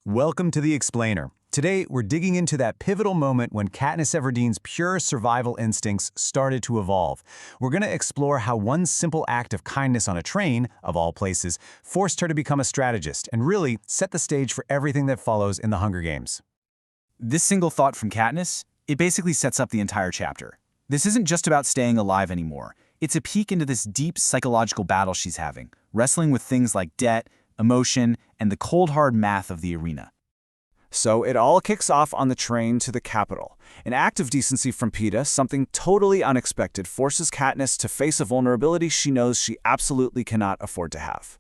Welcome to The Explainer. Today, we're digging into that pivotal moment when Katniss Everdeen's pure survival instincts started to evolve. We're going to explore how one simple act of kindness on a train, of all places, forced her to become a strategist and really set the stage for everything that follows in the Hunger Games. This single thought from Katniss, it basically sets up the entire chapter. This isn't just about staying alive anymore. It's a peek into this deep psychological battle she's having, wrestling with things like debt, emotion, and the cold hard math of the arena. So it all kicks off on the train to the capital. An act of decency from Peeta, something totally unexpected, forces Katniss to face a vulnerability she knows she absolutely cannot afford to have.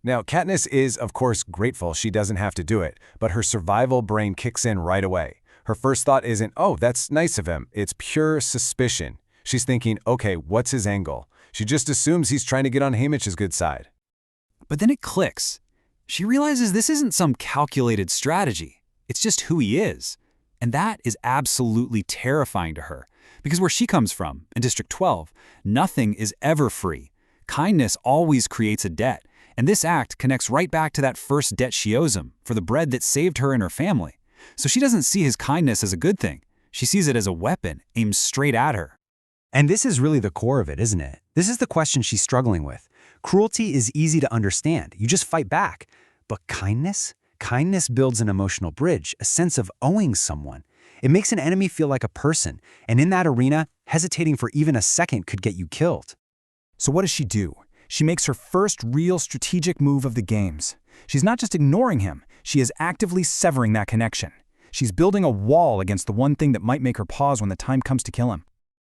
Now, Katniss is, of course, grateful she doesn't have to do it, but her survival brain kicks in right away. Her first thought isn't, oh, that's nice of him. It's pure suspicion. She's thinking, okay, what's his angle? She just assumes he's trying to get on Haymitch's good side. But then it clicks. She realizes this isn't some calculated strategy. It's just who he is. And that is absolutely terrifying to her. Because where she comes from, in District 12, nothing is ever free. Kindness always creates a debt. And this act connects right back to that first debt she owes him, for the bread that saved her and her family. So she doesn't see his kindness as a good thing. She sees it as a weapon aimed straight at her. And this is really the core of it, isn't it? This is the question she's struggling with. Cruelty is easy to understand. You just fight back. But kindness? Kindness builds an emotional bridge, a sense of owing someone. It makes an enemy feel like a person, and in that arena, hesitating for even a second could get you killed. So what does she do? She makes her first real strategic move of the games. She's not just ignoring him, she is actively severing that connection. She's building a wall against the one thing that might make her pause when the time comes to kill him.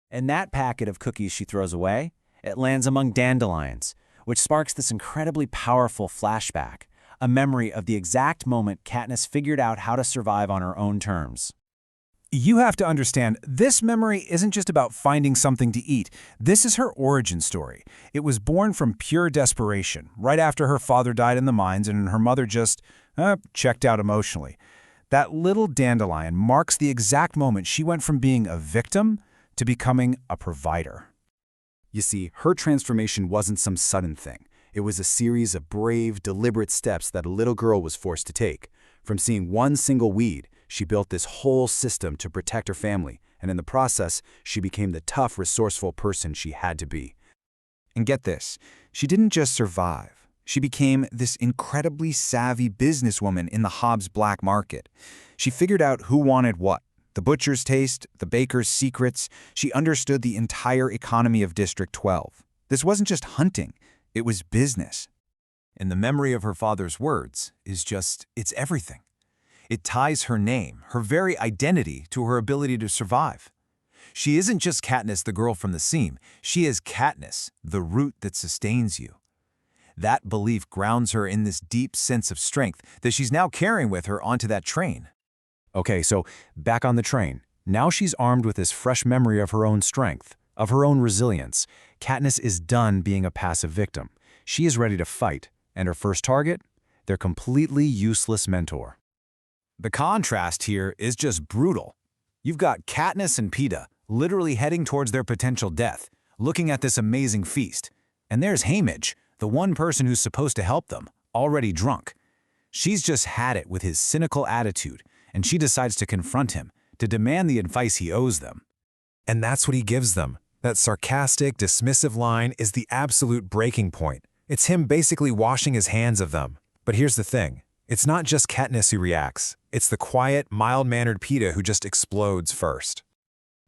And that packet of cookies she throws away, it lands among dandelions, which sparks this incredibly powerful flashback, a memory of the exact moment Katniss figured out how to survive on her own terms. You have to understand, this memory isn't just about finding something to eat. This is her origin story. It was born from pure desperation, right after her father died in the mines and her mother just checked out emotionally. That little dandelion marks the exact moment she went from being a victim to becoming a provider. You see, her transformation wasn't some sudden thing. It was a series of brave, deliberate steps that a little girl was forced to take. From seeing one single weed, she built this whole system to protect her family, and in the process, she became the tough, resourceful person she had to be. And get this, she didn't just survive. She became this incredibly savvy businesswoman in the Hobbs black market. She figured out who wanted what. The butcher's taste, the baker's secrets. She understood the entire economy of District 12. This wasn't just hunting, it was business. And the memory of her father's words is just, it's everything. It ties her name, her very identity, to her ability to survive. She isn't just Katniss, the girl from the seam. She is Katniss, the root that sustains you. That belief grounds her in this deep sense of strength that she's now carrying with her onto that train. Okay, so back on the train. Now she's armed with this fresh memory of her own strength, of her own resilience. Katniss is done being a passive victim. She is ready to fight, and her first target? Their completely useless mentor. The contrast here is just brutal. You've got Katniss and Peeta literally heading towards their potential death, looking at this amazing feast. And there's Haymitch, the one person who's supposed to help them, already drunk. She's just had it with his cynical attitude, and she decides to confront him, to demand the advice he owes them. And that's what he gives them. That sarcastic, dismissive line is the absolute breaking point. It's him basically washing his hands of them. But here's the thing. It's not just Katniss who reacts. It's the quiet, mild-mannered Peeta who just explodes first.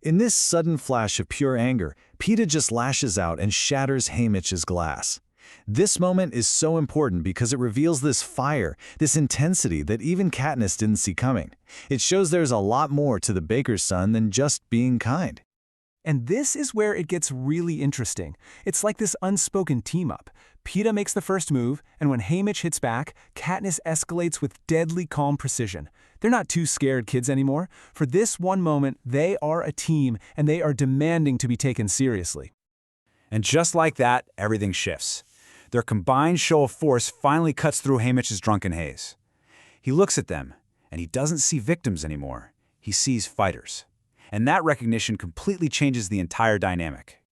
In this sudden flash of pure anger, Peeta just lashes out and shatters Haymitch's glass. This moment is so important because it reveals this fire, this intensity that even Katniss didn't see coming. It shows there's a lot more to the baker's son than just being kind. And this is where it gets really interesting. It's like this unspoken team-up. Peeta makes the first move, and when Haymitch hits back, Katniss escalates with deadly calm precision. They're not two scared kids anymore. For this one moment, they are a team, and they are demanding to be taken seriously. And just like that, everything shifts. Their combined show of force finally cuts through Haymitch's drunken haze. He looks at them, and he doesn't see victims anymore. He sees fighters. And that recognition completely changes the entire dynamic.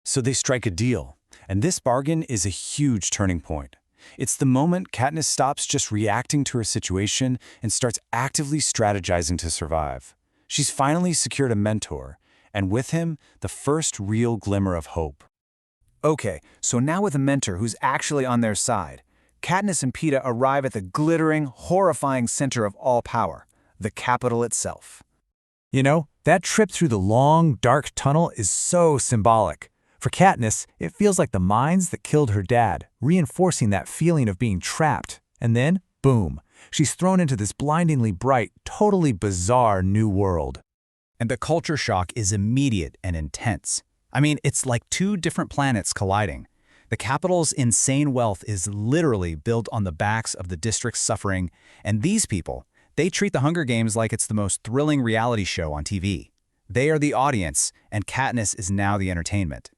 So they strike a deal, and this bargain is a huge turning point. It's the moment Katniss stops just reacting to her situation and starts actively strategizing to survive. She's finally secured a mentor, and with him, the first real glimmer of hope. Okay, so now with a mentor who's actually on their side, Katniss and Peeta arrive at the glittering, horrifying center of all power, the Capitol itself. You know, that trip through the long, dark tunnel is so symbolic. For Katniss, it feels like the mines that killed her dad, reinforcing that feeling of being trapped. And then, boom, she's thrown into this blindingly bright, totally bizarre new world. And the culture shock is immediate and intense. I mean, it's like two different planets colliding. The Capitol's insane wealth is literally built on the backs of the district's suffering, and these people, they treat the Hunger Games like it's the most thrilling reality show on TV. They are the audience, and Katniss is now the entertainment.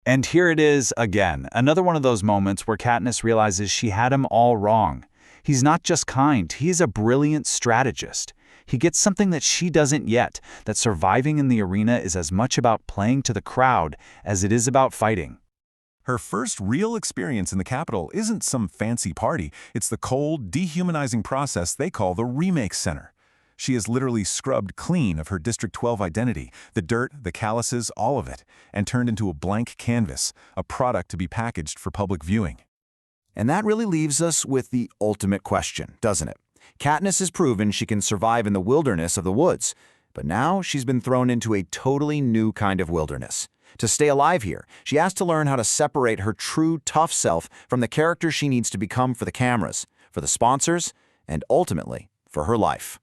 And here it is again, another one of those moments where Katniss realizes she had him all wrong. He's not just kind, he's a brilliant strategist. He gets something that she doesn't yet, that surviving in the arena is as much about playing to the crowd as it is about fighting. Her first real experience in the Capitol isn't some fancy party. It's the cold, dehumanizing process they call the Remake Center. She is literally scrubbed clean of her District 12 identity, the dirt, the calluses, all of it, and turned into a blank canvas, a product to be packaged for public viewing. And that really leaves us with the ultimate question, doesn't it? Katniss has proven she can survive in the wilderness of the woods, but now she's been thrown into a totally new kind of wilderness. To stay alive here, she has to learn how to separate her true tough self from the character she needs to become for the cameras, for the sponsors, and ultimately, for her life.